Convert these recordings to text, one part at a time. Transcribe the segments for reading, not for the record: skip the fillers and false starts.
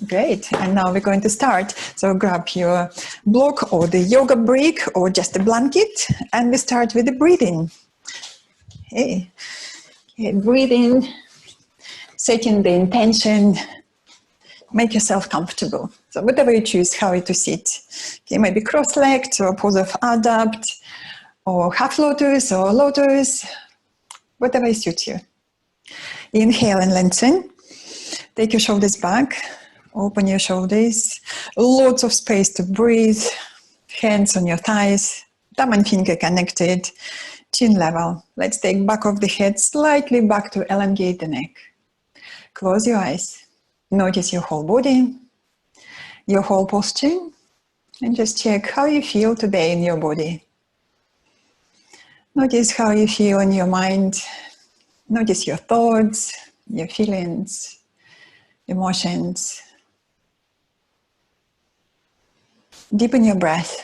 Great, and now we're going to start. So grab your block or the yoga brick or just a blanket, and we start with the breathing. Okay, breathing, setting the intention, make yourself comfortable. So whatever you choose, how to sit. Okay, maybe cross-legged or pose of adapt, or half lotus or lotus, whatever suits you. Inhale and lengthen. Take your shoulders back. Open your shoulders, lots of space to breathe, hands on your thighs, thumb and finger connected, chin level. Let's take back of the head slightly back to elongate the neck. Close your eyes. Notice your whole body, your whole posture, and just check how you feel today in your body. Notice how you feel in your mind. Notice your thoughts, your feelings, emotions. Deepen your breath,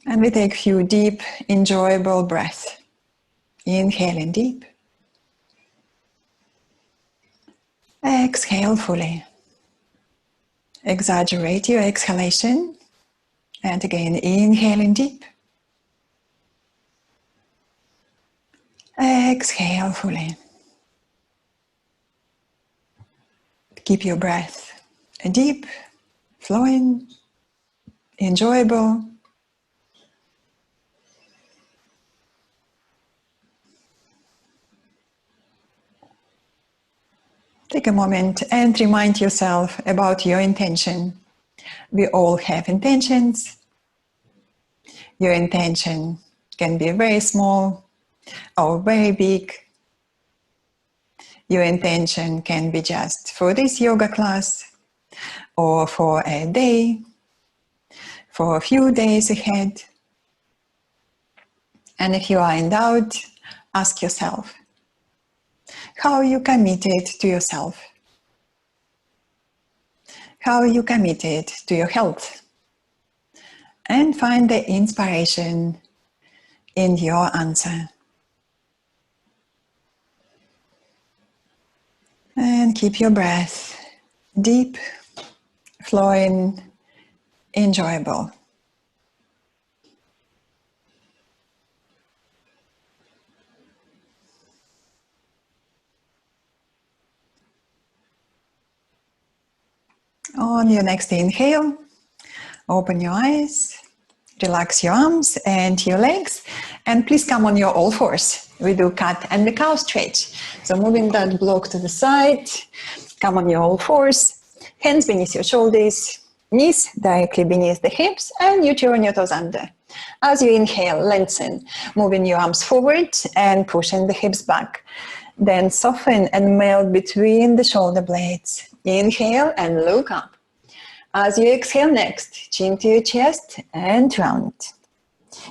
and we take a few deep, enjoyable breaths. Inhaling deep. Exhale fully. Exaggerate your exhalation. And again, inhaling deep. Exhale fully. Keep your breath deep, flowing, enjoyable. Take a moment and remind yourself about your intention. We all have intentions. Your intention can be very small or very big. Your intention can be just for this yoga class or for a day, for a few days ahead. And if you are in doubt, ask yourself, how are you committed to yourself? How are you committed to your health? And find the inspiration in your answer. And keep your breath deep, flowing, enjoyable. On your next inhale, open your eyes, relax your arms and your legs, and please come on your all fours. We do cat and the cow stretch. So moving that block to the side, come on your all fours, hands beneath your shoulders, knees directly beneath the hips, and you turn your toes under. As you inhale, lengthen, moving your arms forward and pushing the hips back. Then soften and melt between the shoulder blades. Inhale and look up. As you exhale next, chin to your chest and round.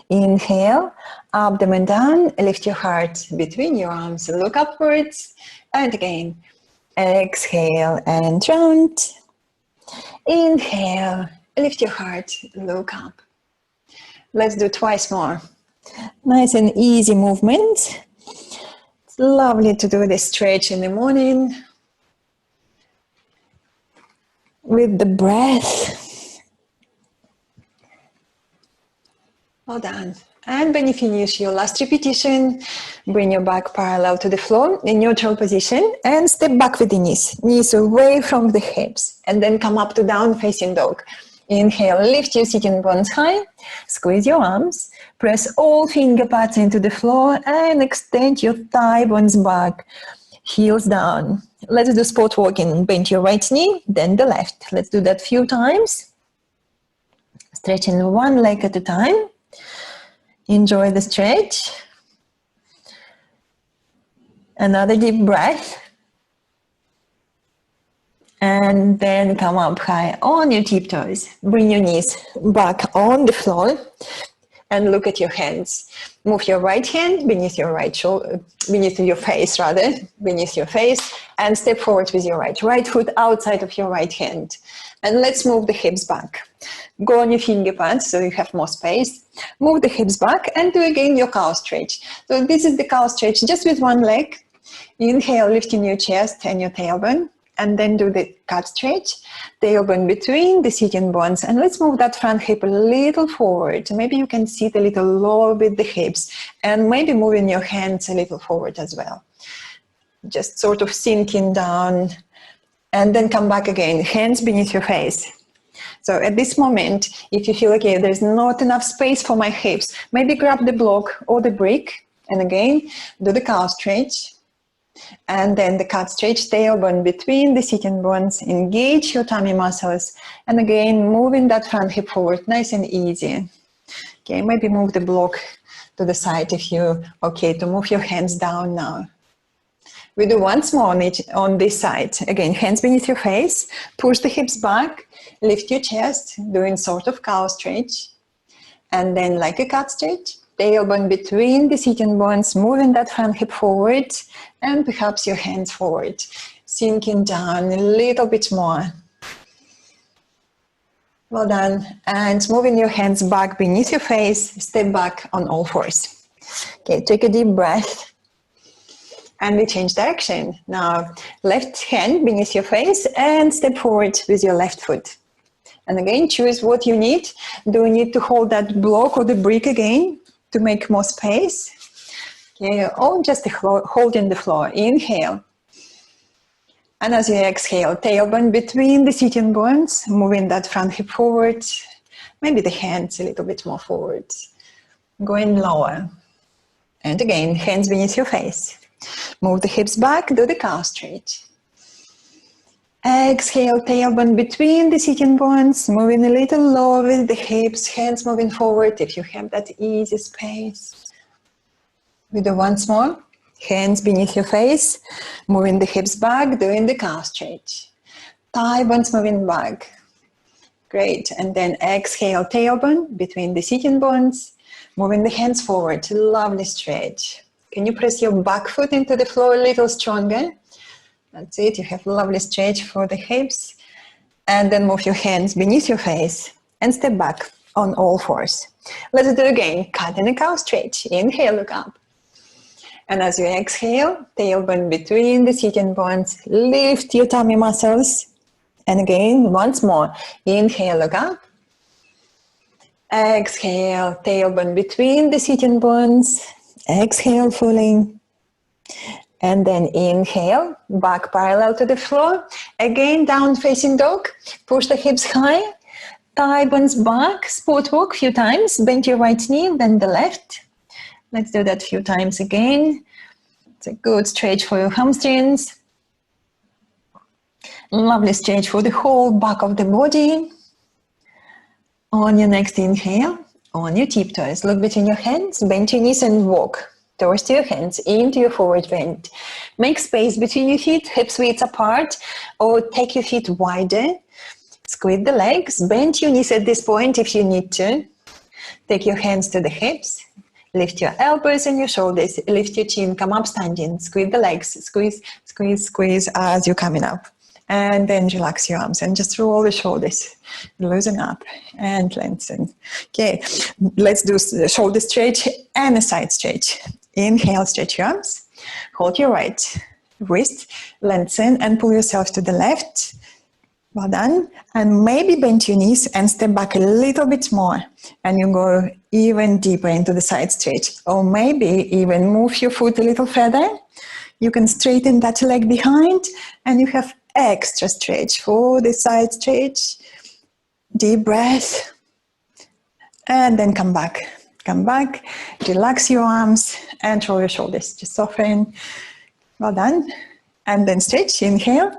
Inhale, abdomen down, lift your heart between your arms, look upwards. And again, exhale and round. Inhale, lift your heart, look up. Let's do twice more. Nice and easy movement. It's lovely to do this stretch in the morning with the breath. Well done. And when you finish your last repetition, bring your back parallel to the floor in neutral position and step back with the knees. Knees away from the hips. And then come up to down facing dog. Inhale, lift your sitting bones high, squeeze your arms, press all finger pads into the floor and extend your thigh bones back, heels down. Let's do spot walking. Bend your right knee, then the left. Let's do that a few times. Stretching one leg at a time. Enjoy the stretch. Another deep breath. And then come up high on your tiptoes. Bring your knees back on the floor and look at your hands. Move your right hand beneath your right shoulder, beneath your face rather, beneath your face, and step forward with your right foot outside of your right hand. And let's move the hips back. Go on your finger pads so you have more space. Move the hips back and do again your cow stretch. So this is the cow stretch just with one leg. Inhale, lifting your chest and your tailbone. and then do the cat stretch. Tailbone between the sitting bones, and let's move that front hip a little forward. Maybe you can sit a little lower with the hips, and maybe moving your hands a little forward as well. Just sort of sinking down, and then come back again, hands beneath your face. So at this moment, if you feel, okay, there's not enough space for my hips, maybe grab the block or the brick, and again, do the cow stretch. And then the cat stretch, tailbone between the sitting bones, engage your tummy muscles, and again, moving that front hip forward, nice and easy. Okay, maybe move the block to the side if you're okay to move your hands down now. We do once more on this side. Again, hands beneath your face, push the hips back, lift your chest, doing sort of cow stretch. And then like a cat stretch, tailbone between the sitting bones, moving that front hip forward, and perhaps your hands forward, sinking down a little bit more. Well done. And moving your hands back beneath your face, step back on all fours. Okay, take a deep breath. And we change direction. Now, left hand beneath your face and step forward with your left foot. And again, choose what you need. Do you need to hold that block or the brick again to make more space? Okay, or just holding the floor. Inhale. And as you exhale, tailbone between the sitting bones, moving that front hip forward. Maybe the hands a little bit more forward. Going lower. And again, hands beneath your face. Move the hips back, do the cow stretch. Exhale, tailbone between the sitting bones, moving a little lower with the hips, hands moving forward if you have that easy space. We do once more. Hands beneath your face, moving the hips back, doing the cow stretch. Thigh bones moving back. Great. And then exhale, tailbone between the sitting bones, moving the hands forward. Lovely stretch. Can you press your back foot into the floor a little stronger? That's it. You have a lovely stretch for the hips. And then move your hands beneath your face and step back on all fours. Let's do it again. Cat and a cow stretch. Inhale, look up. And as you exhale, tailbone between the sitting bones, lift your tummy muscles. And again, once more. Inhale, look up. Exhale, tailbone between the sitting bones. Exhale fully. And then inhale, back parallel to the floor. Again, down facing dog. Push the hips high. Thigh bones back. Sport walk a few times. Bend your right knee, then the left. Let's do that a few times again. It's a good stretch for your hamstrings. Lovely stretch for the whole back of the body. On your next inhale, on your tiptoes, look between your hands, bend your knees and walk towards your hands into your forward bend. Make space between your feet, hips width apart, or take your feet wider. Squeeze the legs, bend your knees at this point if you need to. Take your hands to the hips, lift your elbows and your shoulders, lift your chin, come up standing, squeeze the legs, squeeze, squeeze, squeeze as you're coming up. And then relax your arms and just roll the shoulders, loosen up and lengthen. Okay, let's do the shoulder stretch and a side stretch. Inhale, stretch your arms, hold your right wrist, lengthen and pull yourself to the left. Well done. And maybe bend your knees and step back a little bit more. And you go even deeper into the side stretch. Or maybe even move your foot a little further. You can straighten that leg behind and you have extra stretch for the side stretch. Deep breath. And then come back. Come back. Relax your arms and roll your shoulders. Just soften. Well done. And then stretch. Inhale.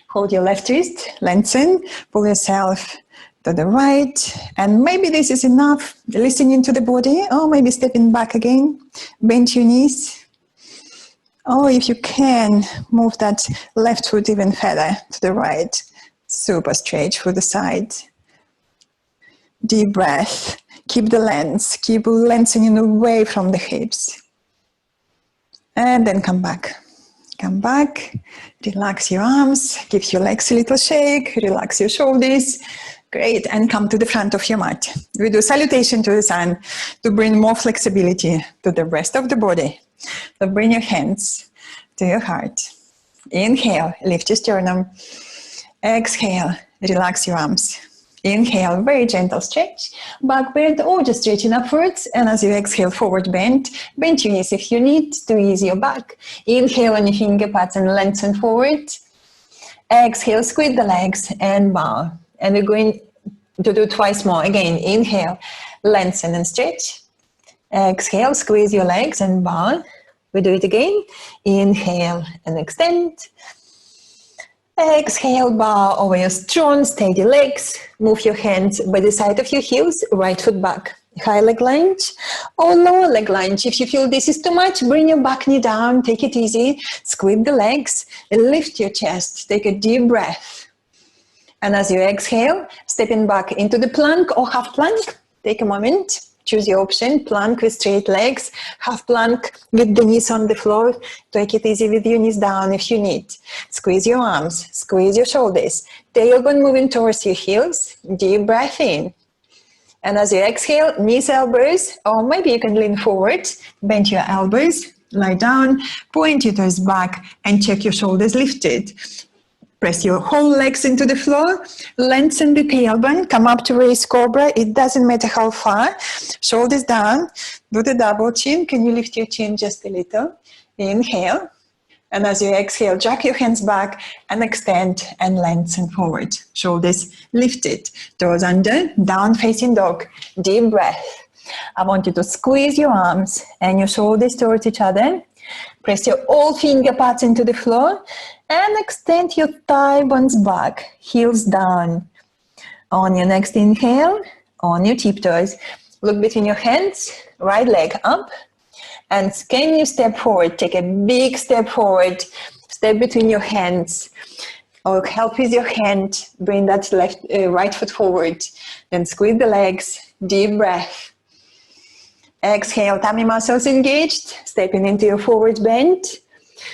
Hold your left wrist. Lengthen. Pull yourself to the right. And maybe this is enough. Listening to the body. Or maybe stepping back again. Bend your knees. Or if you can, move that left foot even further to the right. Super stretch for the side. Deep breath. Keep the length. Keep lengthening away from the hips. And then come back. Come back. Relax your arms. Give your legs a little shake. Relax your shoulders. Great. And come to the front of your mat. We do salutation to the sun to bring more flexibility to the rest of the body. So bring your hands to your heart. Inhale, lift your sternum. Exhale, relax your arms. Inhale, very gentle stretch, back bend or just stretching upwards. And as you exhale, forward bend. Bend your knees if you need to ease your back. Inhale on your finger pads and lengthen forward. Exhale, squeeze the legs and bow. And we're going to do twice more. Again, inhale, lengthen and stretch. Exhale, squeeze your legs and bow. We do it again. Inhale and extend. Exhale, bow over your strong, steady legs. Move your hands by the side of your heels, right foot back. High leg lunge or lower leg lunge. If you feel this is too much, bring your back knee down, take it easy, squeeze the legs, lift your chest, take a deep breath. And as you exhale, stepping back into the plank or half plank, take a moment. Choose your option, plank with straight legs, half plank with the knees on the floor. Take it easy with your knees down if you need. Squeeze your arms, squeeze your shoulders. Tailbone moving towards your heels. Deep breath in. And as you exhale, knees, elbows, or maybe you can lean forward, bend your elbows, lie down, point your toes back, and check your shoulders lifted. Press your whole legs into the floor, lengthen the tailbone, come up to raise cobra. It doesn't matter how far. Shoulders down, do the double chin. Can you lift your chin just a little? Inhale. And as you exhale, jack your hands back and extend and lengthen forward. Shoulders lifted, toes under, down facing dog. Deep breath. I want you to squeeze your arms and your shoulders towards each other. Press your all finger pads into the floor and extend your thigh bones back, heels down. On your next inhale, on your tiptoes, look between your hands, right leg up, and can you step forward? Take a big step forward, step between your hands, or help with your hand, bring that right foot forward, then squeeze the legs, deep breath. Exhale, tummy muscles engaged, stepping into your forward bend.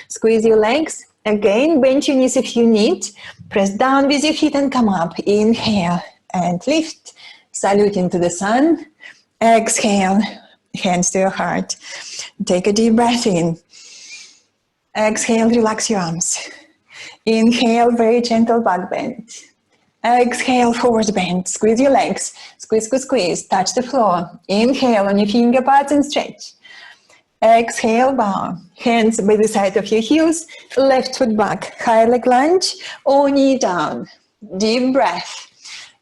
Squeeze your legs. Again, bend your knees if you need. Press down with your feet and come up. Inhale and lift. Salute into the sun. Exhale, hands to your heart. Take a deep breath in. Exhale, relax your arms. Inhale, very gentle back bend. Exhale, forward bend. Squeeze your legs. Squeeze, squeeze, squeeze. Touch the floor. Inhale on your finger pads and stretch. Exhale, bow. Hands by the side of your heels. Left foot back. High leg lunge or knee down. Deep breath.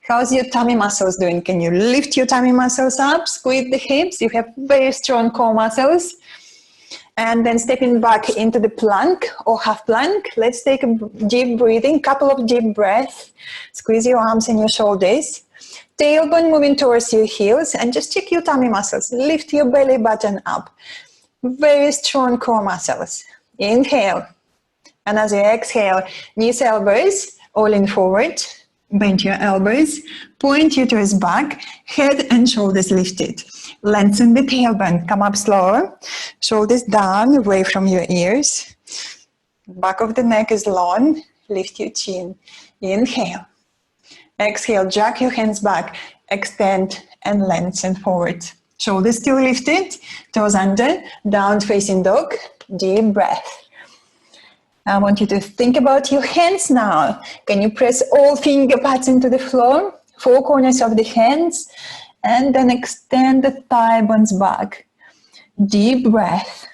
How's your tummy muscles doing? Can you lift your tummy muscles up? Squeeze the hips. You have very strong core muscles. And then stepping back into the plank or half plank. Let's take a deep breathing, couple of deep breaths. Squeeze your arms and your shoulders. Tailbone moving towards your heels and just check your tummy muscles. Lift your belly button up. Very strong core muscles. Inhale. And as you exhale, knees, elbows, all in forward. Bend your elbows, point your toes back, head and shoulders lifted. Lengthen the tailbone, come up slower, shoulders down, away from your ears. Back of the neck is long, lift your chin. Inhale. Exhale, jack your hands back, extend and lengthen forward. Shoulders still lifted, toes under, down facing dog, deep breath. I want you to think about your hands now. Can you press all finger pads into the floor, four corners of the hands, and then extend the thigh bones back. Deep breath.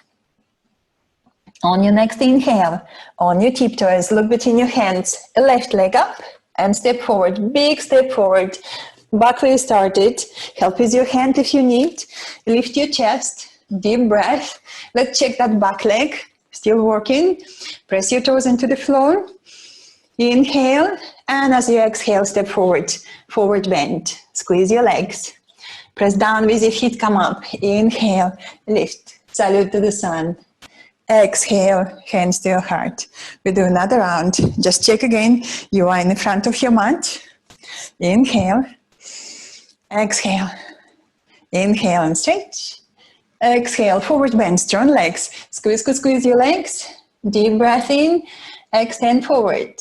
On your next inhale, on your tiptoes, look between your hands, left leg up, and step forward, big step forward. Back where you started. Help with your hand if you need. Lift your chest, deep breath. Let's check that back leg. Still working. Press your toes into the floor. Inhale, and as you exhale, step forward. Forward bend. Squeeze your legs. Press down with your feet, come up. Inhale, lift. Salute to the sun. Exhale, hands to your heart. We do another round. Just check again. You are in the front of your mat. Inhale. Exhale. Inhale and stretch. Exhale, forward bend, strong legs. Squeeze, squeeze, squeeze your legs. Deep breath in. Extend forward.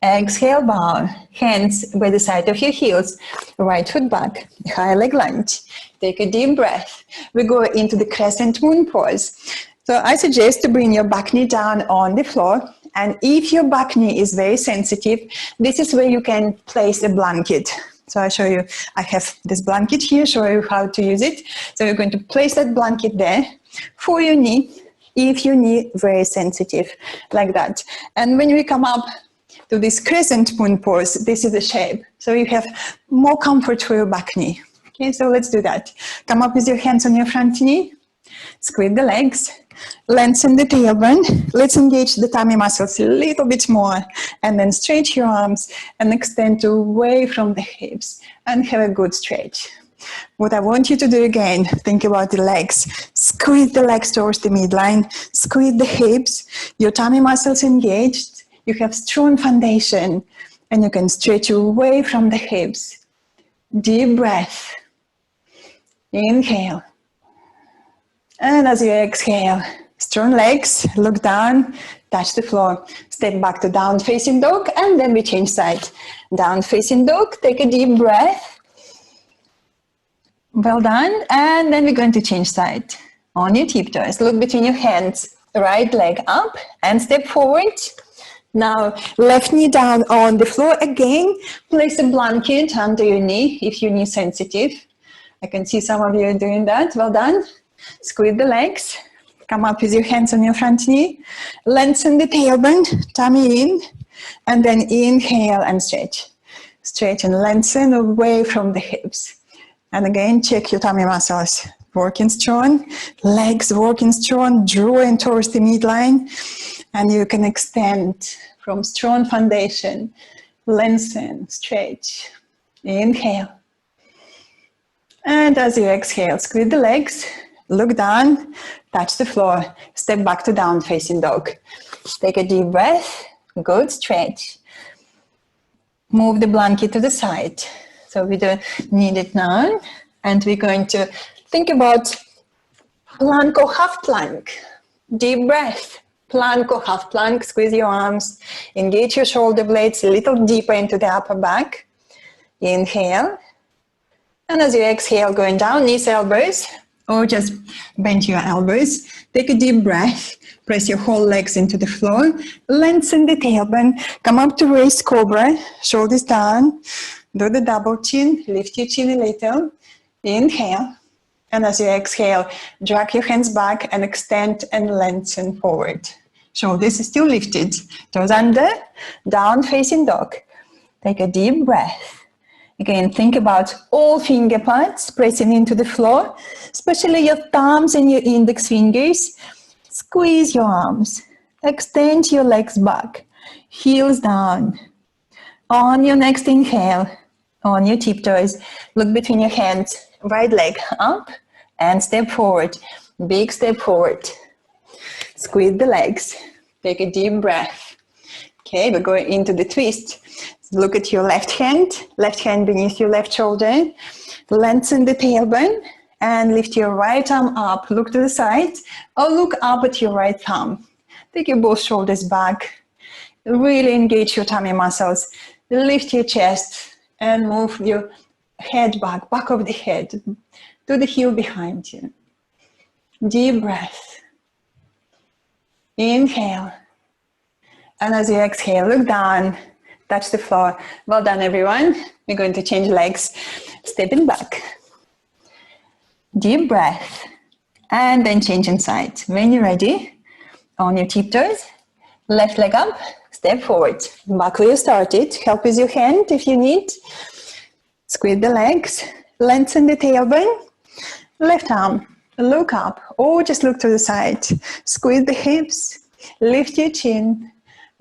Exhale, bow. Hands by the side of your heels. Right foot back. High leg lunge. Take a deep breath. We go into the crescent moon pose. So I suggest to bring your back knee down on the floor And if your back knee is very sensitive, this is where you can place a blanket. So I show you, I have this blanket here, show you how to use it. So you're going to place that blanket there for your knee, if your knee very sensitive, like that. And when we come up to this crescent moon pose, this is the shape. So you have more comfort for your back knee. Okay, so let's do that. Come up with your hands on your front knee, squeeze the legs, lengthen the tailbone. Let's engage the tummy muscles a little bit more, and then stretch your arms and extend away from the hips and have a good stretch. What I want you to do again, think about the legs. Squeeze the legs towards the midline, squeeze the hips, your tummy muscles engaged, you have strong foundation, and you can stretch away from the hips. Deep breath. Inhale. And as you exhale, strong legs, look down, touch the floor. Step back to down facing dog, and then we change side. Down facing dog, take a deep breath. Well done. And then we're going to change side. On your tiptoes, look between your hands, right leg up and step forward. Now, left knee down on the floor again. Place a blanket under your knee if your knee is sensitive. I can see some of you are doing that. Well done. Squeeze the legs. Come up with your hands on your front knee. Lengthen the tailbone, tummy in, and then inhale and stretch. Stretch and lengthen away from the hips. And again, check your tummy muscles. Working strong, legs working strong, drawing towards the midline. And you can extend from strong foundation. Lengthen, stretch. Inhale. And as you exhale, squeeze the legs. Look down, touch the floor, step back to down facing dog. Take a deep breath, good stretch. Move the blanket to the side. So we don't need it now. And we're going to think about plank or half plank. Deep breath, plank or half plank, squeeze your arms, engage your shoulder blades a little deeper into the upper back. Inhale. And as you exhale, going down, knees, elbows, or just bend your elbows. Take a deep breath. Press your whole legs into the floor. Lengthen the tailbone. Come up to raised cobra. Shoulders down. Do the double chin. Lift your chin a little. Inhale. And as you exhale, drag your hands back and extend and lengthen forward. Shoulders still lifted. Toes under. Down facing dog. Take a deep breath. Again, think about all finger pads pressing into the floor, especially your thumbs and your index fingers. Squeeze your arms. Extend your legs back. Heels down. On your next inhale, on your tiptoes, look between your hands. Right leg up and step forward. Big step forward. Squeeze the legs. Take a deep breath. Okay, we're going into the twist. Look at your left hand beneath your left shoulder. Lengthen the tailbone and lift your right arm up. Look to the side or look up at your right thumb. Take your both shoulders back. Really engage your tummy muscles. Lift your chest and move your head back of the head to the heel behind you. Deep breath. Inhale. And as you exhale, look down. Touch the floor. Well done, everyone. We're going to change legs. Stepping back. Deep breath. And then change inside. When you're ready, on your tiptoes, left leg up, step forward. Back where you started. Help with your hand if you need. Squeeze the legs. Lengthen the tailbone. Left arm, look up or just look to the side. Squeeze the hips. Lift your chin.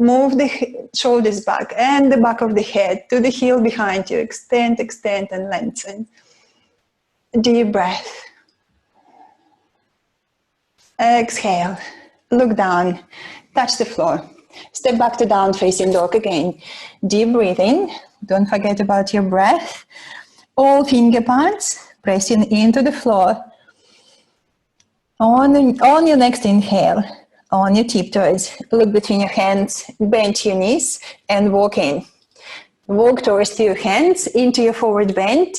Move the shoulders back and the back of the head to the heel behind you. Extend, extend, and lengthen. Deep breath. Exhale. Look down. Touch the floor. Step back to down facing dog again. Deep breathing. Don't forget about your breath. All finger pads pressing into the floor. On your next inhale. On your tiptoes, look between your hands, bend your knees and walk in. Walk towards your hands into your forward bend.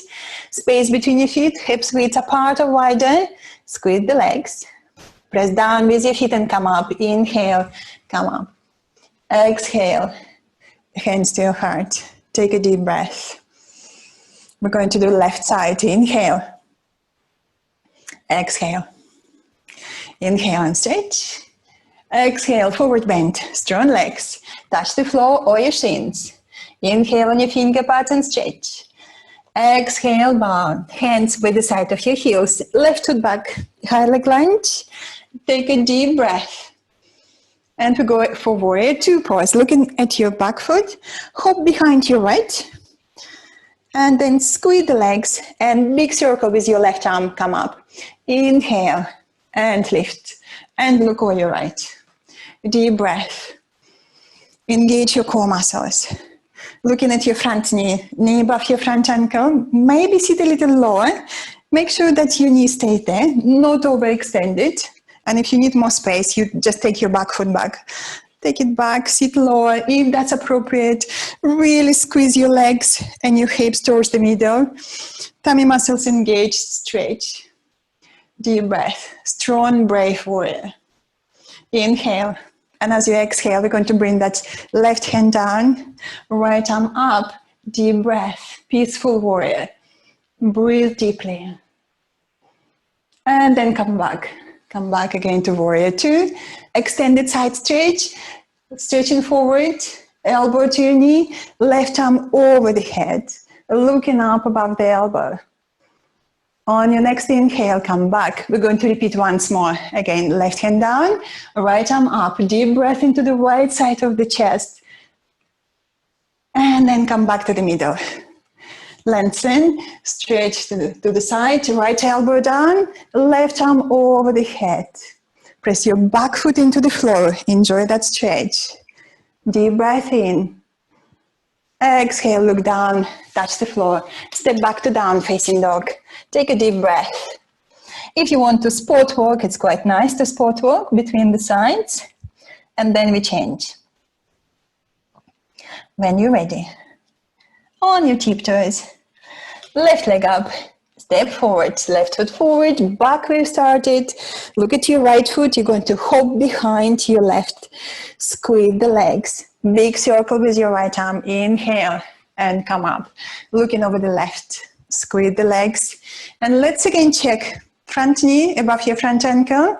Space between your feet, hips width apart or wider. Squeeze the legs. Press down with your feet and come up. Inhale, come up. Exhale, hands to your heart. Take a deep breath. We're going to do left side. Inhale. Exhale. Inhale and stretch. Exhale, forward bend, strong legs. Touch the floor or your shins. Inhale on your finger pads and stretch. Exhale, bow. Hands by the side of your heels. Left foot back, high leg lunge. Take a deep breath. And we go for warrior two pose. Looking at your back foot. Hop behind your right. And then squeeze the legs and big circle with your left arm. Come up. Inhale and lift. And look over your right. Deep breath. Engage your core muscles. Looking at your front knee, knee above your front ankle. Maybe sit a little lower. Make sure that your knee stays there, not overextended. And if you need more space, you just take your back foot back. Take it back, sit lower if that's appropriate. Really squeeze your legs and your hips towards the middle. Tummy muscles engage, stretch. Deep breath, strong, brave warrior. Inhale. And as you exhale, we're going to bring that left hand down, right arm up, deep breath, peaceful warrior. Breathe deeply. And then come back. Come back again to warrior two. Extended side stretch, stretching forward, elbow to your knee, left arm over the head, looking up above the elbow. On your next inhale, come back. We're going to repeat once more. Again, left hand down, right arm up. Deep breath into the right side of the chest. And then come back to the middle. Lengthen, stretch to the side, right elbow down, left arm over the head. Press your back foot into the floor. Enjoy that stretch. Deep breath in. Exhale, look down, touch the floor. Step back to down facing dog. Take a deep breath. If you want to sport walk, it's quite nice to sport walk between the sides. And then we change. When you're ready, on your tiptoes, left leg up, step forward, left foot forward, back where you started. Look at your right foot, you're going to hop behind your left. Squeeze the legs. Big circle with your right arm. Inhale and come up. Looking over the left. Squeeze the legs. And let's again check front knee above your front ankle.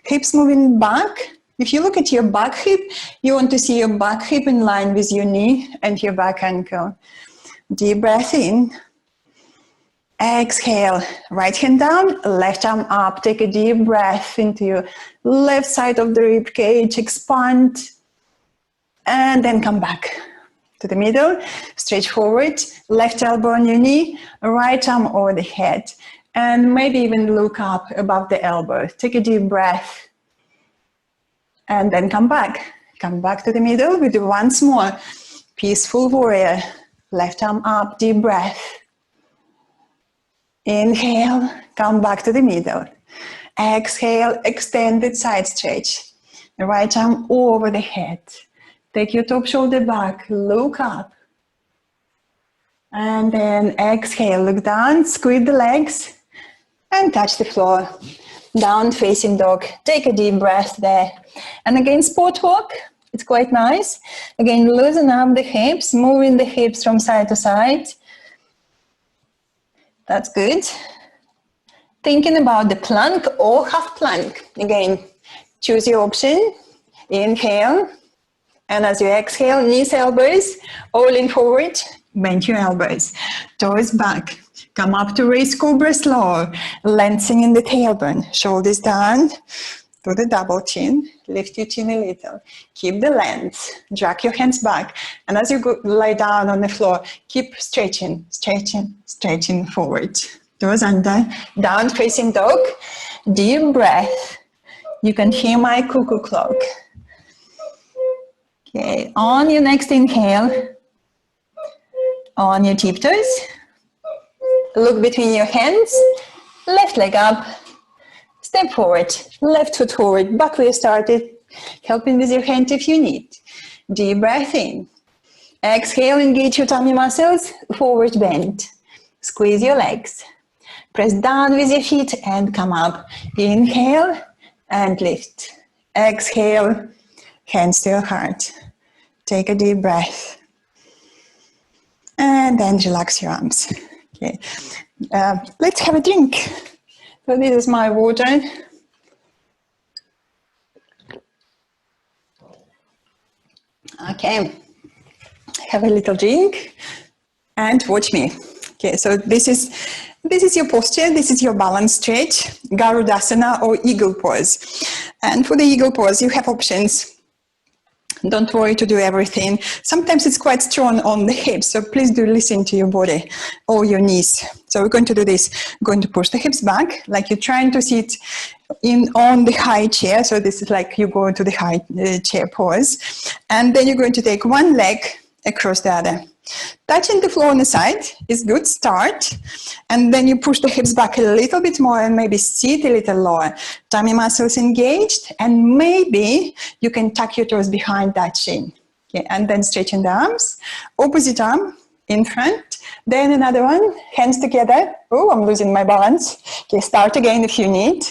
Hips moving back. If you look at your back hip, you want to see your back hip in line with your knee and your back ankle. Deep breath in. Exhale. Right hand down, left arm up. Take a deep breath into your left side of the rib cage. Expand. And then come back to the middle, stretch forward, left elbow on your knee, right arm over the head, and maybe even look up above the elbow. Take a deep breath, and then come back. Come back to the middle. We do once more. Peaceful warrior, left arm up, deep breath. Inhale, come back to the middle. Exhale, extended side stretch. The right arm over the head. Take your top shoulder back, look up. And then exhale, look down, squeeze the legs and touch the floor. Down facing dog. Take a deep breath there. And again, sport walk. It's quite nice. Again, loosen up the hips, moving the hips from side to side. That's good. Thinking about the plank or half plank. Again, choose your option. Inhale. And as you exhale, knees, elbows, all in forward, bend your elbows, toes back, come up to raise cobra slow, lengthening the tailbone, shoulders down, to the double chin, lift your chin a little, keep the length, drag your hands back, and as you go, lie down on the floor, keep stretching, stretching, stretching forward, toes under, down facing dog, deep breath, you can hear my cuckoo clock. Okay, on your next inhale, on your tiptoes, look between your hands, left leg up, step forward, left foot forward, back where you started, helping with your hand if you need. Deep breath in. Exhale, engage your tummy muscles, forward bend. Squeeze your legs. Press down with your feet and come up. Inhale and lift. Exhale, hands to your heart. Take a deep breath. And then relax your arms. Okay. Let's have a drink. So this is my water. Okay. Have a little drink and watch me. Okay, so this is your posture, this is your balance stretch, Garudasana or eagle pose. And for the eagle pose, you have options. Don't worry to do everything. Sometimes it's quite strong on the hips, so please do listen to your body or your knees. So we're going to do this. We're going to push the hips back, like you're trying to sit on the high chair. So this is like you go into the high chair pose. And then you're going to take one leg across the other. Touching the floor on the side is good start, and then you push the hips back a little bit more and maybe sit a little lower. Tummy muscles engaged, and maybe you can tuck your toes behind that shin. Okay, and then straighten the arms, opposite arm in front, then another one, hands together. Oh, I'm losing my balance. Okay, start again if you need.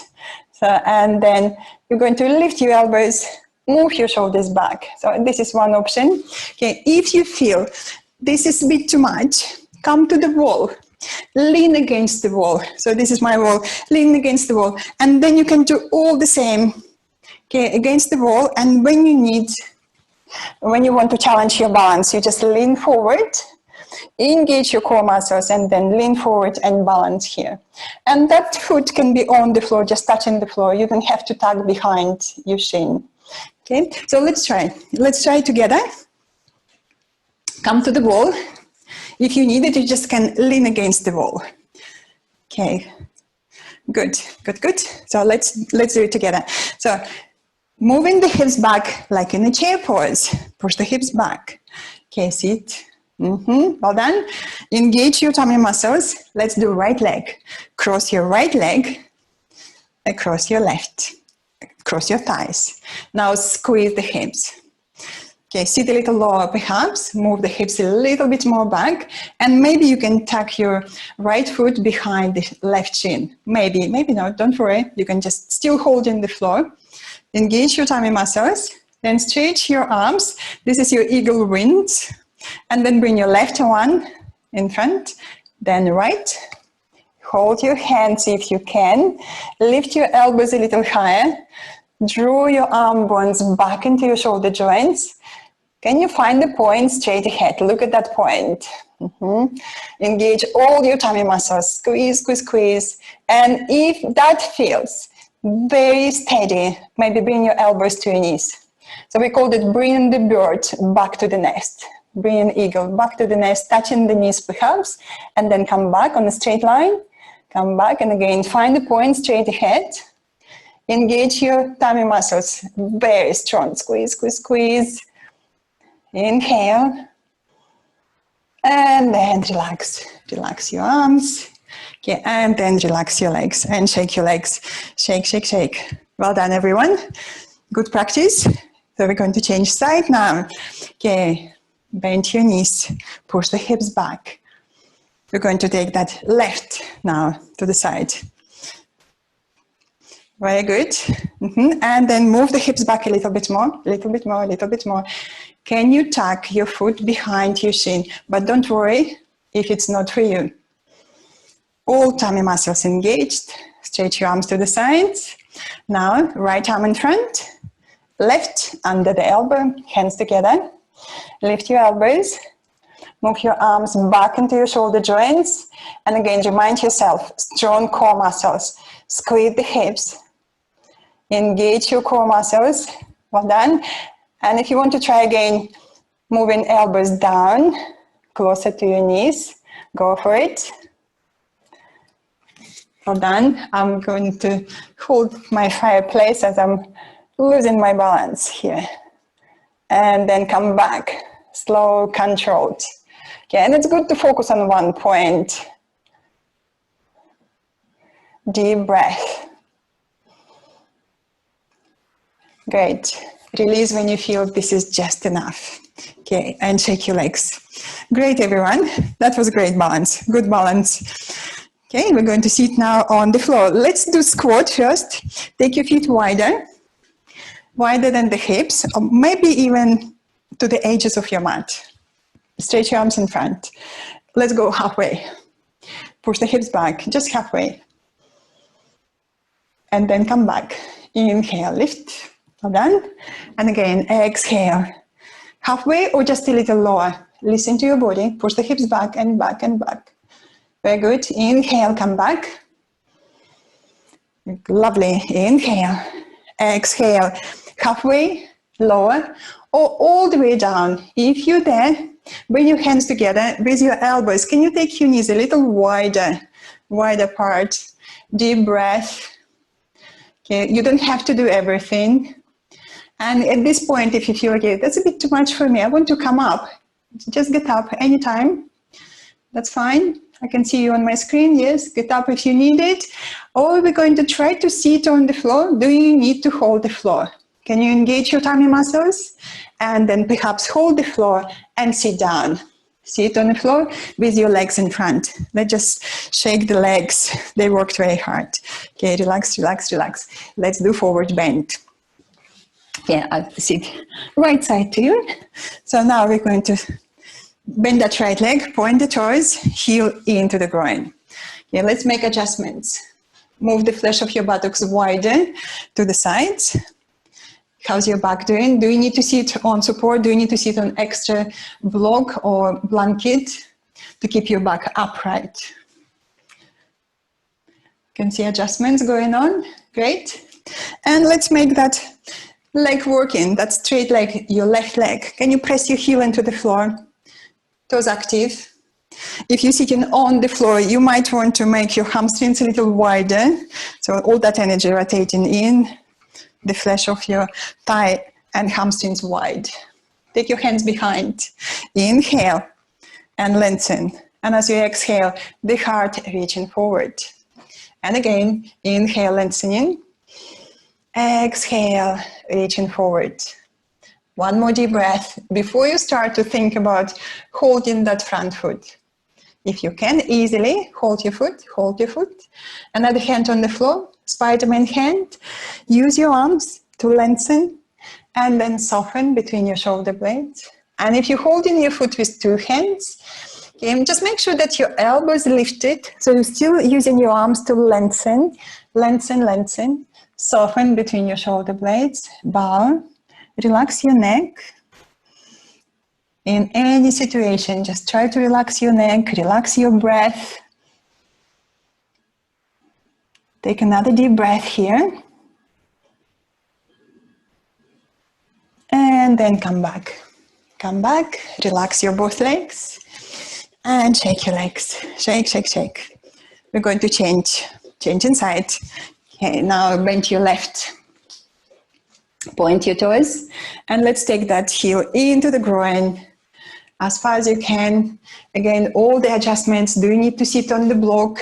So, and then you're going to lift your elbows, move your shoulders back. So this is one option. Okay, if you feel this is a bit too much, come to the wall, lean against the wall. So this is my wall, lean against the wall. And then you can do all the same, okay, against the wall. And when you want to challenge your balance, you just lean forward, engage your core muscles, and then lean forward and balance here. And that foot can be on the floor, just touching the floor. You don't have to tug behind your shin. Okay, so let's try. Let's try together. Come to the wall. If you need it, you just can lean against the wall. Okay, good, good, good. So let's do it together. So moving the hips back like in a chair pose. Push the hips back. Okay, sit. Well done. Engage your tummy muscles. Let's do right leg. Cross your right leg across your left. Cross your thighs. Now squeeze the hips. Okay, sit a little lower perhaps, move the hips a little bit more back, and maybe you can tuck your right foot behind the left shin. Maybe not, don't worry. You can just still hold in the floor. Engage your tummy muscles, then stretch your arms. This is your eagle wind. And then bring your left one in front, then right. Hold your hands if you can. Lift your elbows a little higher. Draw your arm bones back into your shoulder joints. Can you find the point straight ahead? Look at that point. Engage all your tummy muscles. Squeeze, squeeze, squeeze. And if that feels very steady, maybe bring your elbows to your knees. So we called it bring the bird back to the nest. Bring an eagle back to the nest, touching the knees perhaps, and then come back on a straight line. Come back and again, find the point straight ahead. Engage your tummy muscles, very strong. Squeeze, squeeze, squeeze. Inhale. And then relax. Relax your arms. Okay, and then relax your legs and shake your legs. Shake, shake, shake. Well done, everyone. Good practice. So we're going to change side now. Okay, bend your knees. Push the hips back. We're going to take that left now to the side. Very good. And then move the hips back a little bit more, a little bit more, a little bit more. Can you tuck your foot behind your shin? But don't worry if it's not for you. All tummy muscles engaged. Stretch your arms to the sides. Now, right arm in front, left under the elbow, hands together. Lift your elbows. Move your arms back into your shoulder joints. And again, remind yourself, strong core muscles. Squeeze the hips. Engage your core muscles. Well done. And if you want to try again, moving elbows down, closer to your knees, go for it. Well done. I'm going to hold my fireplace as I'm losing my balance here. And then come back, slow, controlled. Okay, and it's good to focus on one point. Deep breath. Great. Release when you feel this is just enough. Okay, and shake your legs. Great, everyone. That was a great balance. Good balance. Okay, we're going to sit now on the floor. Let's do squat first. Take your feet wider than the hips, or maybe even to the edges of your mat. Stretch your arms in front. Let's go halfway. Push the hips back, just halfway. And then come back. Inhale, lift. Well done. And again, exhale. Halfway or just a little lower. Listen to your body. Push the hips back and back and back. Very good. Inhale, come back. Lovely. Inhale. Exhale. Halfway, lower, or all the way down. If you're there, bring your hands together with your elbows. Can you take your knees a little wider apart? Deep breath. Okay, you don't have to do everything. And at this point, if you feel like, okay, that's a bit too much for me, I want to come up. Just get up anytime. That's fine. I can see you on my screen. Yes, get up if you need it. Or we're going to try to sit on the floor. Do you need to hold the floor? Can you engage your tummy muscles? And then perhaps hold the floor and sit down. Sit on the floor with your legs in front. Let's just shake the legs. They worked very hard. Okay, relax, relax, relax. Let's do forward bend. Yeah, I'll sit right side to you. So now we're going to bend that right leg, point the toes, heel into the groin. Okay, let's make adjustments. Move the flesh of your buttocks wider to the sides. How's your back doing? Do you need to sit on support? Do you need to sit on extra block or blanket to keep your back upright? You can see adjustments going on. Great. And let's make that leg working, that straight leg, your left leg. Can you press your heel into the floor? Toes active. If you're sitting on the floor, you might want to make your hamstrings a little wider. So all that energy rotating in, the flesh of your thigh and hamstrings wide. Take your hands behind. Inhale and lengthen. And as you exhale, the heart reaching forward. And again, inhale, lengthening. Exhale, reaching forward. One more deep breath before you start to think about holding that front foot. If you can easily, hold your foot. Another hand on the floor, Spider-Man hand. Use your arms to lengthen and then soften between your shoulder blades. And if you're holding your foot with two hands, okay, just make sure that your elbows lifted. So you're still using your arms to lengthen, lengthen, lengthen. Soften between your shoulder blades. Bow. Relax your neck. In any situation, just try to relax your neck, relax your breath. Take another deep breath here. And then come back. Come back, relax your both legs. And shake your legs. Shake, shake, shake. We're going to change inside. Okay, now bend your left. Point your toes. And let's take that heel into the groin as far as you can. Again, all the adjustments. Do you need to sit on the block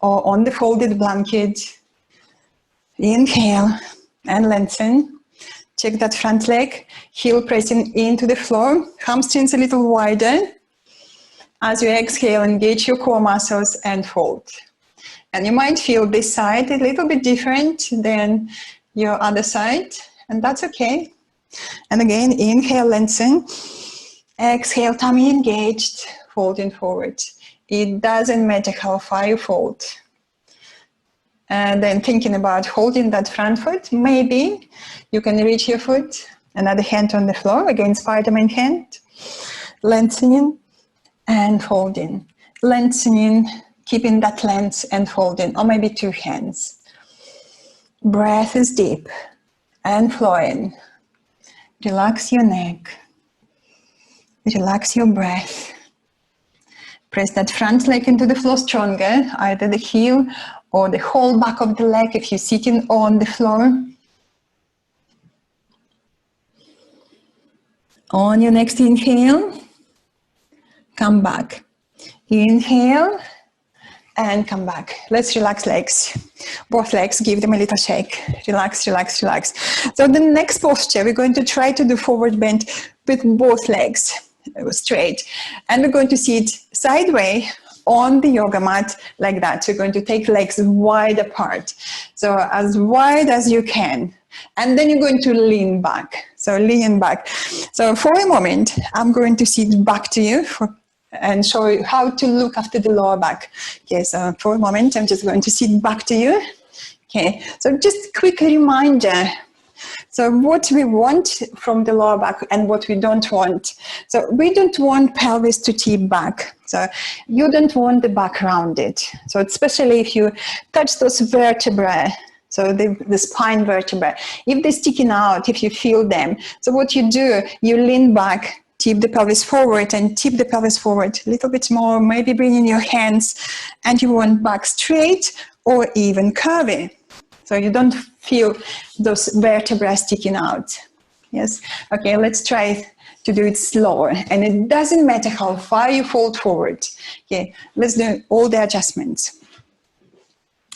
or on the folded blanket? Inhale and lengthen. Check that front leg. Heel pressing into the floor. Hamstrings a little wider. As you exhale, engage your core muscles and fold. And you might feel this side a little bit different than your other side, and that's okay. And again, inhale, lengthen. Exhale, tummy engaged, folding forward. It doesn't matter how far you fold. And then thinking about holding that front foot, maybe you can reach your foot. Another hand on the floor, again, Spider-Man hand. Lengthening and folding. Lengthening, keeping that length and folding, or maybe two hands. Breath is deep and flowing. Relax your neck. Relax your breath. Press that front leg into the floor stronger, either the heel or the whole back of the leg if you're sitting on the floor. On your next inhale, come back. Inhale and come back. Let's relax legs. Both legs, give them a little shake. Relax, relax, relax. So the next posture, we're going to try to do forward bend with both legs straight. And we're going to sit sideways on the yoga mat like that. So you're going to take legs wide apart. So as wide as you can. And then you're going to lean back. So lean back. So for a moment, I'm going to sit back to you and show you how to look after the lower back. Okay, so for a moment, I'm just going to sit back to you. Okay, so just quick reminder. So what we want from the lower back and what we don't want. So we don't want pelvis to tip back. So you don't want the back rounded. So especially if you touch those vertebrae, so the spine vertebrae, if they're sticking out, if you feel them. So what you do, you lean back, tip the pelvis forward and tip the pelvis forward a little bit more, maybe bring in your hands, and you want back straight or even curvy. So you don't feel those vertebrae sticking out. Yes? Okay, let's try to do it slower. And it doesn't matter how far you fold forward. Okay, let's do all the adjustments.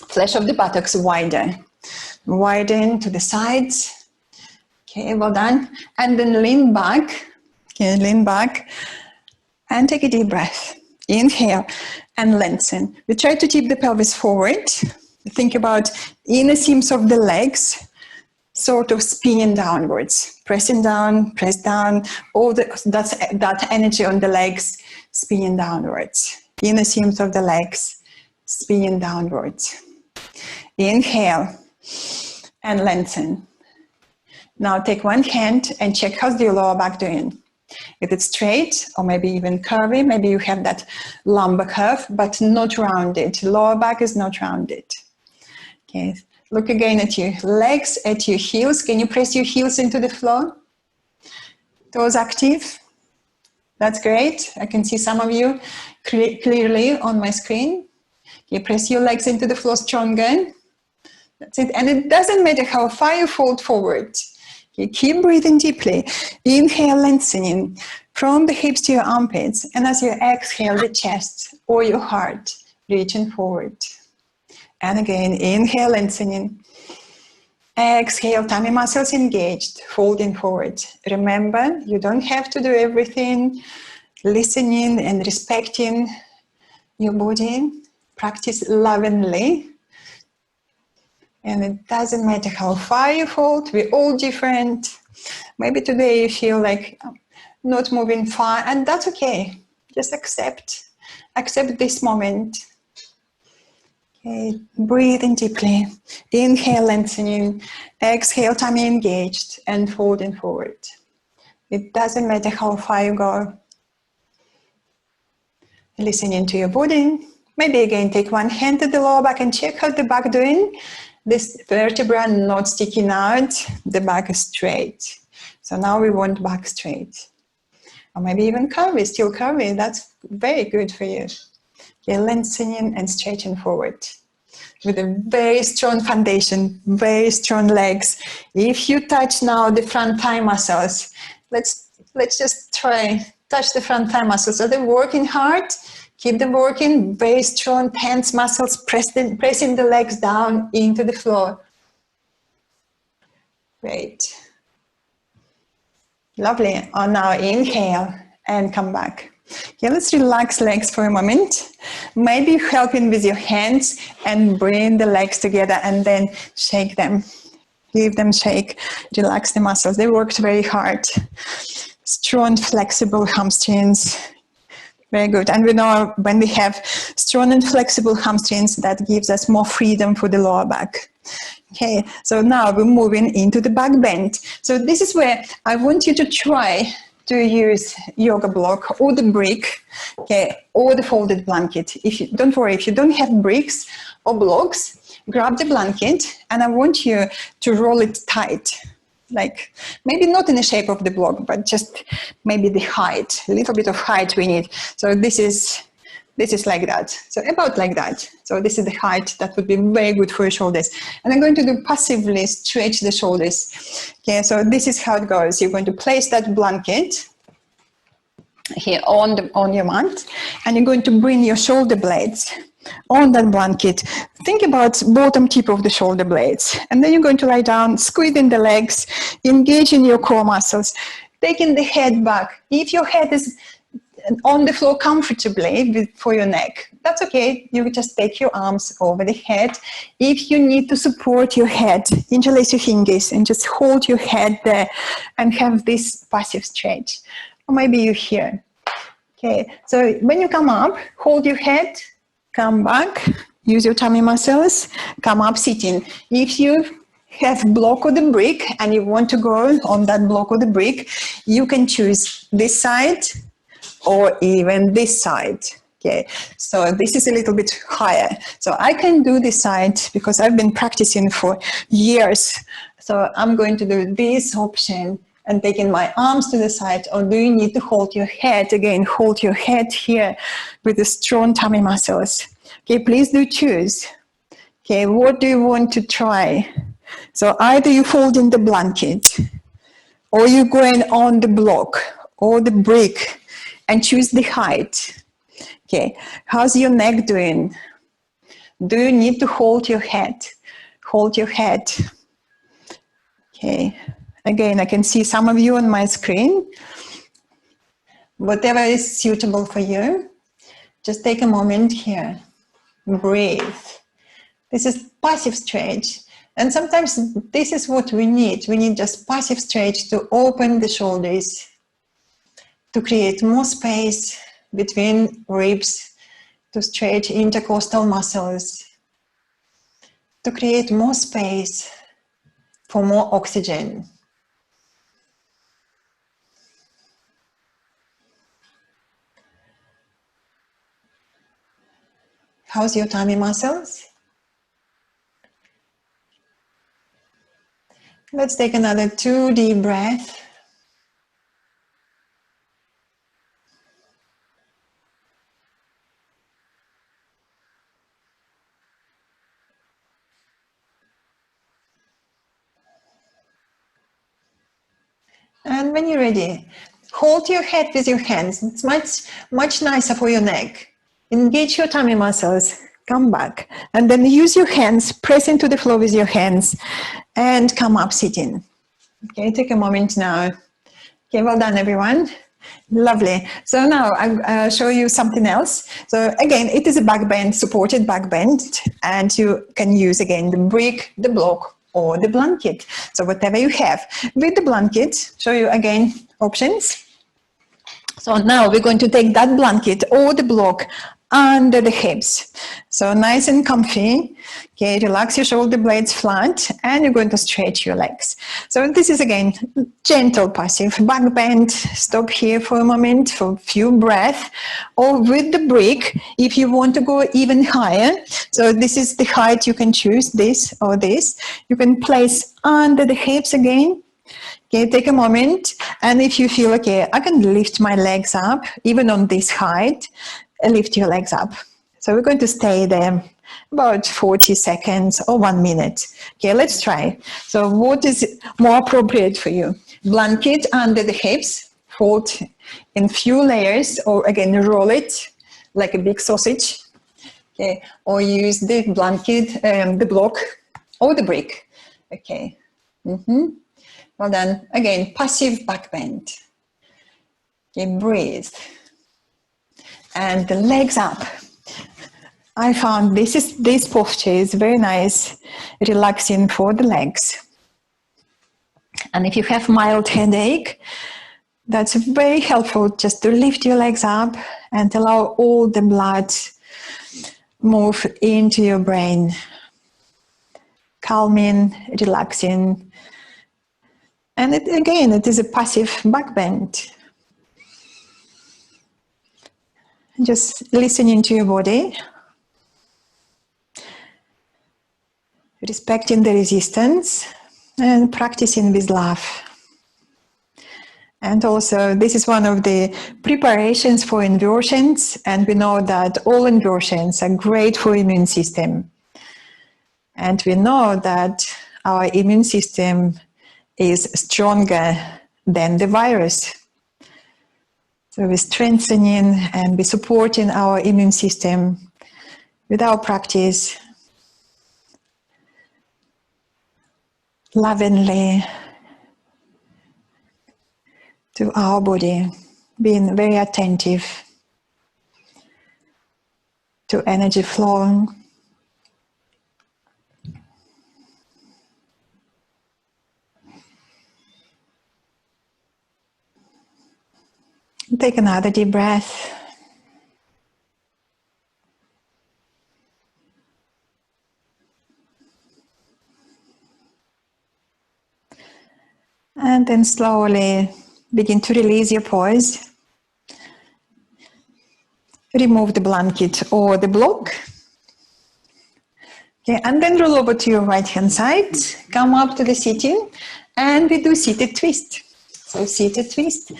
Flesh of the buttocks wider. Widen to the sides. Okay, well done. And then lean back. Okay, lean back. And take a deep breath. Inhale and lengthen. We try to tip the pelvis forward. Think about inner seams of the legs, sort of spinning downwards, pressing down, press down, all that energy on the legs, spinning downwards. Inner seams of the legs, spinning downwards. Inhale and lengthen. Now take one hand and check how's your lower back doing. If it's straight or maybe even curvy, maybe you have that lumbar curve, but not rounded. Lower back is not rounded. Okay, look again at your legs, at your heels. Can you press your heels into the floor? Toes active. That's great. I can see some of you clearly on my screen. You press your legs into the floor stronger. That's it. And it doesn't matter how far you fold forward. Okay, keep breathing deeply. Inhale, lengthening from the hips to your armpits. And as you exhale, the chest or your heart reaching forward. And again, inhale, lengthening. Exhale, tummy muscles engaged, folding forward. Remember, you don't have to do everything. Listening and respecting your body. Practice lovingly. And it doesn't matter how far you fold, we're all different. Maybe today you feel like not moving far, and that's okay. Just accept this moment. Okay, breathing deeply. Inhale, lengthening. Exhale, tummy engaged and folding forward. It doesn't matter how far you go. Listening to your body. Maybe again, take one hand to the lower back and check how the back doing. This vertebra not sticking out, the back is straight. So now we want back straight. Or maybe even curvy, still curvy. That's very good for you. Okay, lengthening and stretching forward with a very strong foundation, very strong legs. If you touch now the front thigh muscles, let's just try touch the front thigh muscles. So they're working hard. Keep them working. Very strong, tense muscles, pressing the legs down into the floor. Great. Lovely. Now inhale and come back. Okay, let's relax legs for a moment. Maybe helping with your hands and bring the legs together and then shake them. Give them shake. Relax the muscles. They worked very hard. Strong, flexible hamstrings. Very good. And we know when we have strong and flexible hamstrings, that gives us more freedom for the lower back. Okay, so now we're moving into the back bend. So this is where I want you to try to use yoga block or the brick, okay, or the folded blanket. Don't worry, if you don't have bricks or blocks, grab the blanket and I want you to roll it tight. Like maybe not in the shape of the block, but just maybe the height, a little bit of height we need. So this is like that. So about like that. So this is the height that would be very good for your shoulders. And I'm going to do passively stretch the shoulders. Okay, so this is how it goes. You're going to place that blanket here on your mat, and you're going to bring your shoulder blades on that blanket. Think about bottom tip of the shoulder blades. And then you're going to lie down, squeezing the legs, engaging your core muscles, taking the head back. If your head is on the floor comfortably for your neck, that's okay. You just take your arms over the head. If you need to support your head, interlace your fingers and just hold your head there and have this passive stretch. Or maybe you're here. Okay, so when you come up, hold your head, come back, use your tummy muscles, come up sitting. If you have block of the brick and you want to go on that block of the brick, you can choose this side or even this side. Okay, so this is a little bit higher. So I can do this side because I've been practicing for years. So I'm going to do this option and taking my arms to the side. Or do you need to hold your head? Again, hold your head here with the strong tummy muscles. Okay, please do choose. Okay, what do you want to try? So either you fold in the blanket, or you're going on the block or the brick and choose the height. Okay, how's your neck doing? Do you need to hold your head? Hold your head. Okay, again, I can see some of you on my screen. Whatever is suitable for you, just take a moment here. Breathe. This is passive stretch. And sometimes this is what we need. We need just passive stretch to open the shoulders, to create more space between ribs, to stretch intercostal muscles, to create more space for more oxygen. How's your tummy muscles? Let's take another 2 deep breaths. And when you're ready, hold your head with your hands. It's much nicer for your neck. Engage your tummy muscles. Come back. And then use your hands, press into the floor with your hands, and come up sitting. Okay, take a moment now. Okay, well done, everyone. Lovely. So now I'll show you something else. So again, it is a back bend, supported back bend, and you can use again the brick, the block, or the blanket. So whatever you have. With the blanket, show you again options. So now we're going to take that blanket or the block under the hips. So nice and comfy. Okay, relax your shoulder blades flat and you're going to stretch your legs. So this is again, gentle passive back bend. Stop here for a moment for a few breaths. Or with the brick, if you want to go even higher. So this is the height you can choose, this or this. You can place under the hips again. Okay, take a moment, and if you feel, okay, I can lift my legs up, even on this height, lift your legs up. So we're going to stay there about 40 seconds or 1 minute. Okay, let's try. So what is more appropriate for you? Blanket under the hips, fold in few layers, or again, roll it like a big sausage. Okay, or use the blanket, the block, or the brick. Okay. Well done. Again, passive back bend. Okay, breathe. And the legs up. I found this posture is very nice, relaxing for the legs. And if you have mild headache, that's very helpful just to lift your legs up and allow all the blood move into your brain. Calming, relaxing. And it is a passive back bend. Just listening to your body, respecting the resistance, and practicing with love. And also, this is one of the preparations for inversions, and we know that all inversions are great for immune system. And we know that our immune system is stronger than the virus. So we're strengthening and we're supporting our immune system with our practice, lovingly to our body. being very attentive to energy flow. Take another deep breath. And then slowly begin to release your pause. Remove the blanket or the block. Okay, and then roll over to your right hand side. Come up to the sitting and we do seated twist. So seated twist,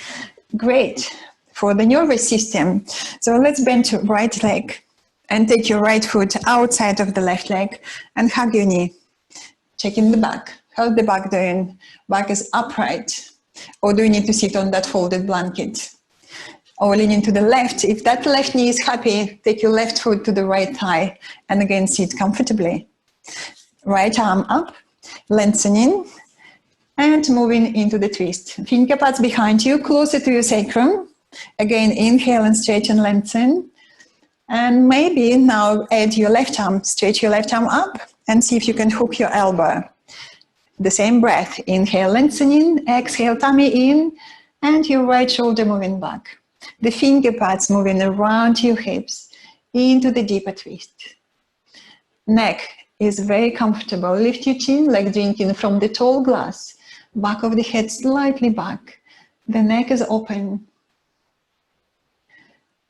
great for the nervous system. So let's bend your right leg and take your right foot outside of the left leg and hug your knee. Check in the back. How's the back doing? Back is upright. Or do you need to sit on that folded blanket? Or leaning to the left. If that left knee is happy, take your left foot to the right thigh and again sit comfortably. Right arm up, lengthening and moving into the twist. Finger pads behind you, closer to your sacrum. Again, inhale and stretch and lengthen. And maybe now add your left arm, stretch your left arm up and see if you can hook your elbow. The same breath, inhale, lengthening, exhale, tummy in, and your right shoulder moving back. The finger pads moving around your hips into the deeper twist. Neck is very comfortable. Lift your chin like drinking from the tall glass. Back of the head slightly back. The neck is open.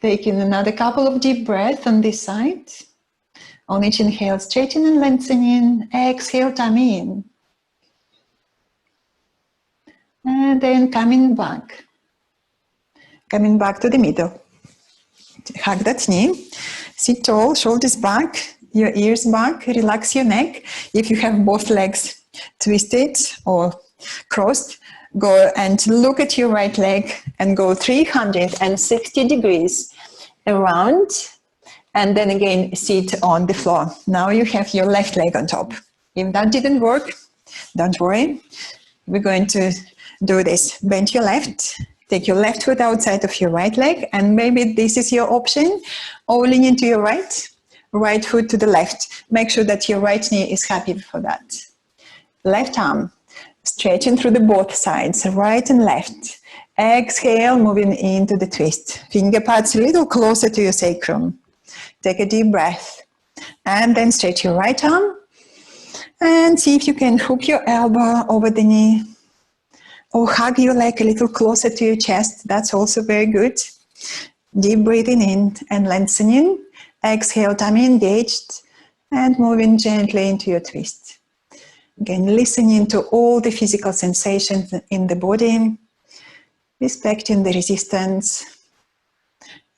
Taking another couple of deep breaths on this side. On each inhale, straightening and lengthening. Exhale, tummy in. And then coming back to the middle. Hug that knee, sit tall, shoulders back, your ears back, relax your neck. If you have both legs twisted or crossed, go and look at your right leg and go 360 degrees around and then again sit on the floor. Now you have your left leg on top. If that didn't work, don't worry. We're going to do this. Bend your left. Take your left foot outside of your right leg, and maybe this is your option, or lean into your right foot to the left. Make sure that your right knee is happy for that. Left arm, stretching through the both sides, right and left. Exhale, moving into the twist. Finger pads a little closer to your sacrum. Take a deep breath, and then stretch your right arm, and see if you can hook your elbow over the knee. Or hug your leg a little closer to your chest. That's also very good. Deep breathing in and lengthening. Exhale, tummy engaged. And moving gently into your twist. Again, listening to all the physical sensations in the body. Respecting the resistance.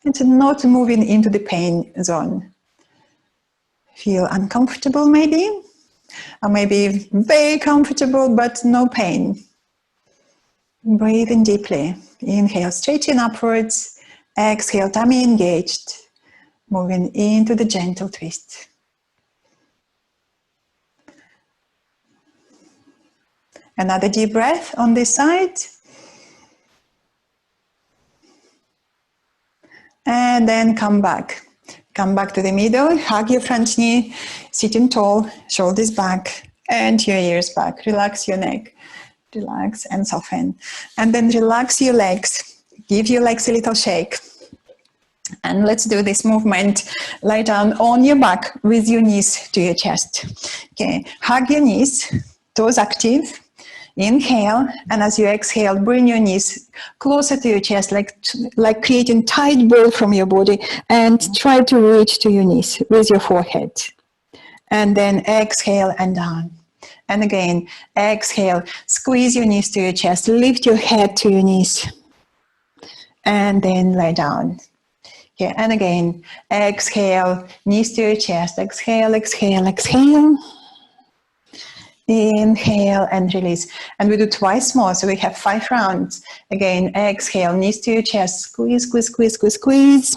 And not moving into the pain zone. Feel uncomfortable maybe. Or maybe very comfortable but no pain. Breathing deeply. Inhale, stretching upwards. Exhale, tummy engaged. Moving into the gentle twist. Another deep breath on this side. And then come back. Come back to the middle. Hug your front knee. Sitting tall, shoulders back, and your ears back. Relax your neck. Relax and soften. And then relax your legs. Give your legs a little shake. And let's do this movement. Lie down on your back with your knees to your chest. Okay, hug your knees, toes active. Inhale, and as you exhale, bring your knees closer to your chest, like creating tight ball from your body, and try to reach to your knees with your forehead. And then exhale and down. And again, exhale, squeeze your knees to your chest, lift your head to your knees, and then lie down. Okay, and again, exhale, knees to your chest, exhale, exhale, exhale. Inhale and release. And we do twice more, so we have 5 rounds. Again, exhale, knees to your chest, squeeze, squeeze, squeeze, squeeze, squeeze.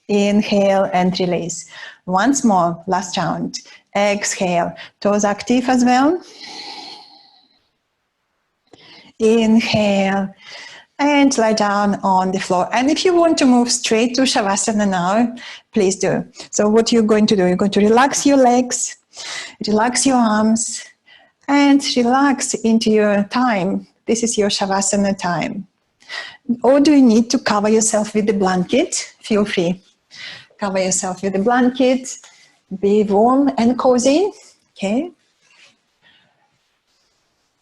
Inhale and release. Once more, last round. Exhale, toes active as well. Inhale And lie down on the floor. And if you want to move straight to Shavasana now, please do. So what you're going to do, you're going to relax your legs, relax your arms, and relax into your time. This is your Shavasana time. Or do you need to cover yourself with the blanket? Feel free. Cover yourself with the blanket. Be warm and cozy. Okay.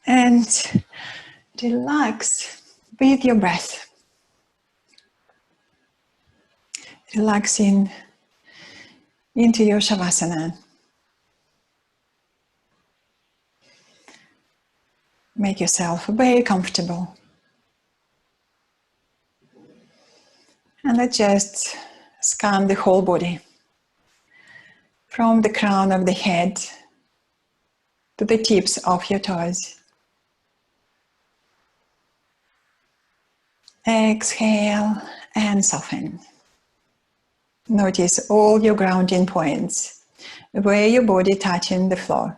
And relax with your breath. Relaxing into your Shavasana. Make yourself very comfortable. And let's just scan the whole body. From the crown of the head to the tips of your toes. Exhale and soften. Notice all your grounding points, where your body touching the floor.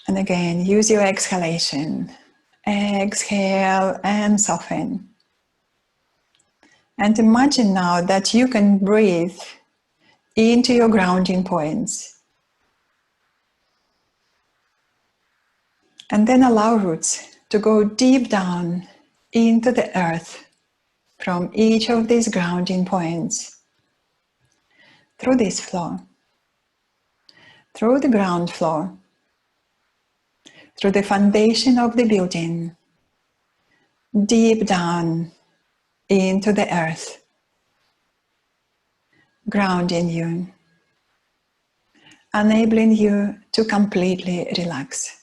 And again, use your exhalation. Exhale and soften. And imagine now that you can breathe into your grounding points. And then allow roots to go deep down into the earth from each of these grounding points. Through this floor, through the ground floor, through the foundation of the building, deep down into the earth, grounding you, enabling you to completely relax.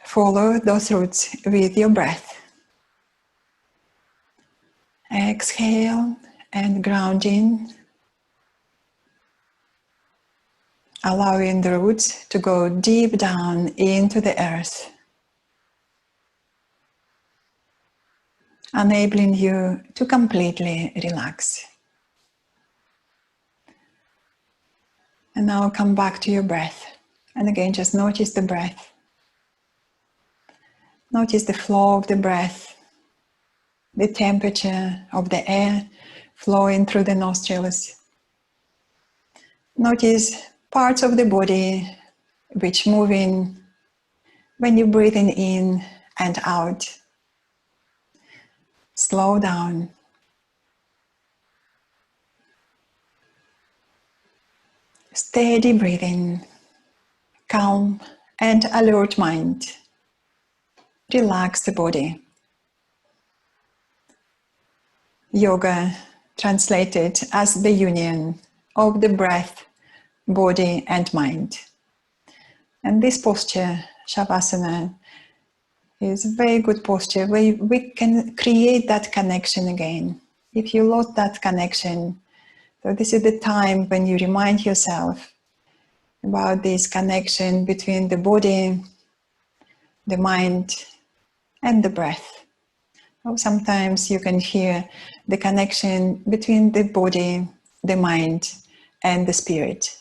Follow those roots with your breath. Exhale and grounding, allowing the roots to go deep down into the earth, enabling you to completely relax. And now come back to your breath. And again, just notice the breath. Notice the flow of the breath, the temperature of the air flowing through the nostrils. Notice parts of the body which moving when you're breathing in and out. Slow down. Steady breathing, calm and alert mind. Relax the body. Yoga translated as the union of the breath, body and mind. And this posture, Shavasana, is a very good posture where we can create that connection again. If you lost that connection, so this is the time when you remind yourself about this connection between the body, the mind, and the breath. Or sometimes you can hear the connection between the body, the mind, and the spirit.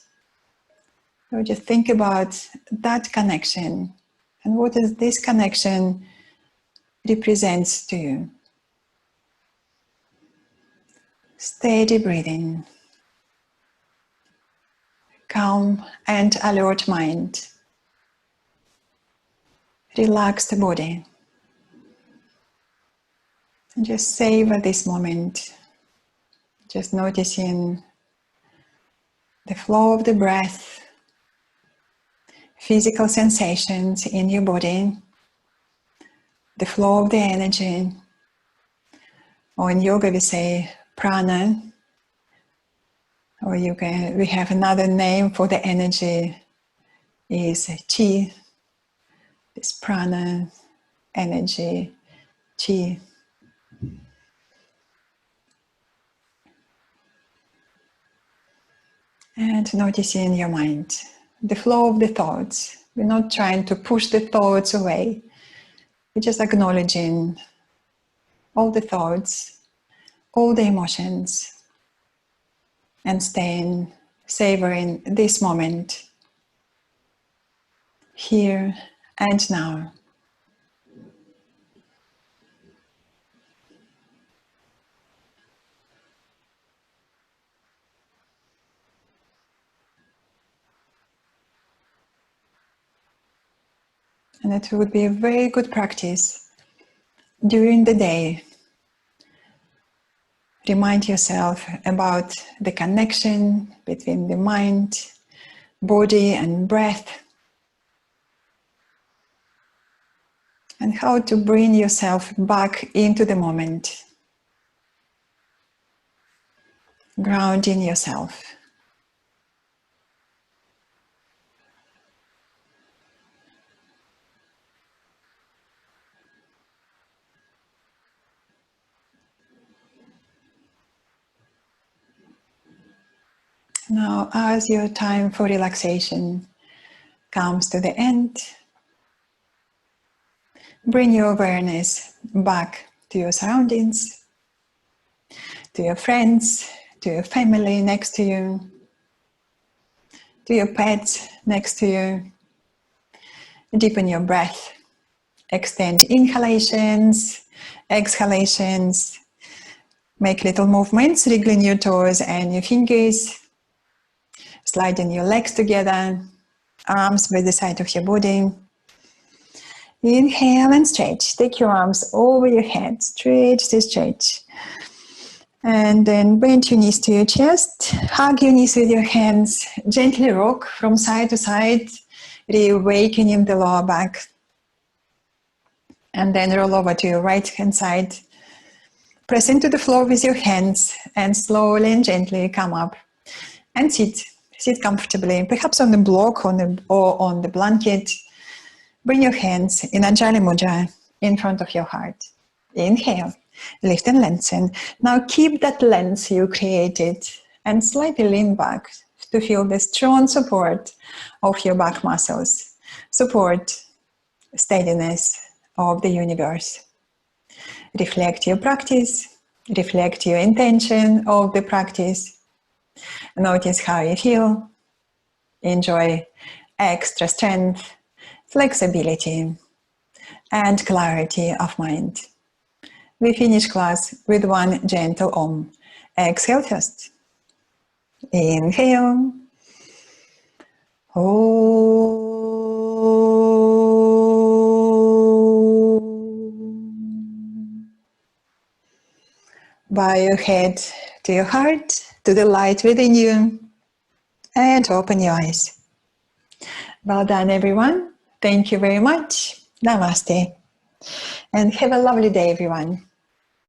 So just think about that connection and what does this connection represents to you. Steady breathing, calm and alert mind. Relax the body. And just savor this moment. Just noticing the flow of the breath, physical sensations in your body, the flow of the energy, or in yoga we say prana, or we have another name for the energy is chi, this prana, energy, chi. And noticing your mind, the flow of the thoughts. We're not trying to push the thoughts away. We're just acknowledging all the thoughts, all the emotions, and staying, savoring this moment. here and now. And it would be a very good practice during the day. Remind yourself about the connection between the mind, body and breath, and how to bring yourself back into the moment, grounding yourself. Now, as your time for relaxation comes to the end, bring your awareness back to your surroundings, to your friends, to your family next to you, to your pets next to you. Deepen your breath. Extend inhalations, exhalations. Make little movements, wriggling your toes and your fingers. Sliding your legs together, arms by the side of your body. Inhale and stretch. Take your arms over your head. Stretch to stretch. And then bend your knees to your chest. Hug your knees with your hands. Gently rock from side to side, reawakening the lower back. And then roll over to your right hand side. Press into the floor with your hands and slowly and gently come up and sit. Sit comfortably, perhaps on the block or on the blanket. Bring your hands in Anjali Mudra in front of your heart. Inhale, lift and lengthen. Now keep that length you created and slightly lean back to feel the strong support of your back muscles. Support, steadiness of the universe. Reflect your practice, reflect your intention of the practice. Notice how you feel. Enjoy extra strength, flexibility, and clarity of mind. We finish class with one gentle Om. Exhale first. Inhale. Om. Bow your head to your heart, to the light within you, and open your eyes. Well done, everyone. Thank you very much. Namaste. And have a lovely day, everyone.